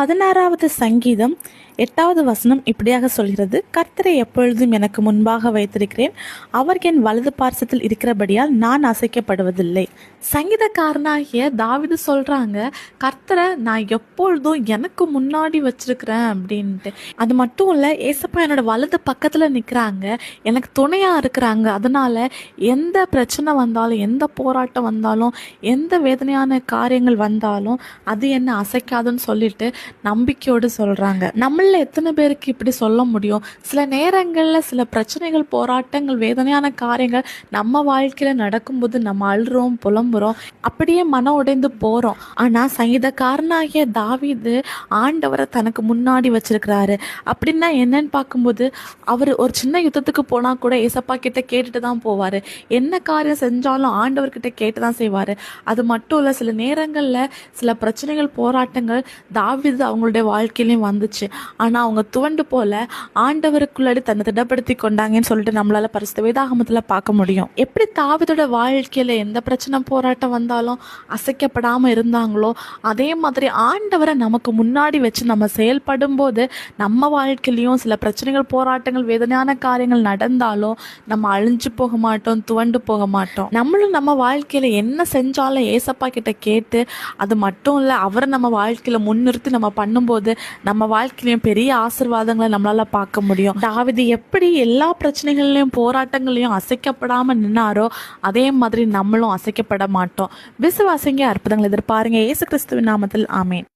16வது சங்கீதம் 8வது வசனம் இப்படியாக சொல்கிறது, கர்த்தரை எப்பொழுதும் எனக்கு முன்பாக வைத்திருக்கிறேன், அவர் என் வலது பார்சத்தில் இருக்கிறபடியால் நான் அசைக்கப்படுவதில்லை. சங்கீதக்காரனாகிய தாவீது சொல்றாங்க, கர்த்தரை நான் எப்பொழுதும் எனக்கு முன்னாடி வச்சிருக்கிறேன் அப்படின்ட்டு. அது மட்டும் இல்லை, ஏசப்பா என்னோட வலது பக்கத்தில் நிற்கிறாங்க, எனக்கு துணையாக இருக்கிறாங்க. அதனால எந்த பிரச்சனை வந்தாலும், எந்த போராட்டம் வந்தாலும், எந்த வேதனையான காரியங்கள் வந்தாலும் அது என்ன அசைக்காதுன்னு சொல்லிட்டு நம்பிக்கையோடு சொல்றாங்க. நம்மள எத்தனை பேருக்கு இப்படி சொல்ல முடியும்? சில நேரங்களில் சில பிரச்சனைகள், போராட்டங்கள், வேதனையான காரியங்கள் நம்ம வாழ்க்கையில நடக்கும்போது நம்ம அழுறோம், புலம்புறோம், அப்படியே மனம் உடைந்து போறோம். ஆனா சங்கீதக்காரனாகிய தாவீது ஆண்டவரை தனக்கு முன்னாடி வச்சிருக்கிறாரு. அப்படின்னா என்னன்னு பார்க்கும்போது, அவர் ஒரு சின்ன யுத்தத்துக்கு போனா கூட ஏசப்பா கிட்ட கேட்டுட்டு தான் போவாரு. என்ன காரியம் செஞ்சாலும் ஆண்டவர்கிட்ட கேட்டு தான் செய்வாரு. அது மட்டும் இல்லை, சில நேரங்களில் சில பிரச்சனைகள், போராட்டங்கள் தாவீது அவங்களுடைய வாழ்க்கையிலையும் வந்துச்சு. ஆனால் அவங்க துவண்டு போல ஆண்டவருக்குள்ளாடி தன்னை திடப்படுத்தி கொண்டாங்கன்னு சொல்லிட்டு நம்மளால பரிசுத்த வேதாகமத்தில் பார்க்க முடியும். எப்படி தாவீதோட வாழ்க்கையில் எந்த பிரச்சனை, போராட்டம் வந்தாலும் அசைக்கப்படாமல் இருந்தாங்களோ, அதே மாதிரி ஆண்டவரை நமக்கு முன்னாடி வச்சு நம்ம செயல்படும் போது நம்ம வாழ்க்கையிலையும் சில பிரச்சனைகள், போராட்டங்கள், வேதனையான காரியங்கள் நடந்தாலும் நம்ம அழிஞ்சு போக மாட்டோம், துவண்டு போக மாட்டோம். நம்மளும் நம்ம வாழ்க்கையில் என்ன செஞ்சாலும் ஏசப்பா கிட்ட கேட்டு, அது மட்டும் இல்லை அவரை நம்ம வாழ்க்கையில் முன்னிறுத்தி நம்ம பண்ணும்போது நம்ம வாழ்க்கையிலையும் பெரிய ஆசீர்வாதங்களை நம்மளால பார்க்க முடியும். தாவீது எப்படி எல்லா பிரச்சனைகள்லையும், போராட்டங்களையும் அசைக்கப்படாம நின்னாரோ, அதே மாதிரி நம்மளும் அசைக்கப்பட மாட்டோம். விசுவாசிங்க, அற்புதங்களை எதிர்பாருங்க. இயேசு கிறிஸ்துவின் நாமத்தில் ஆமென்.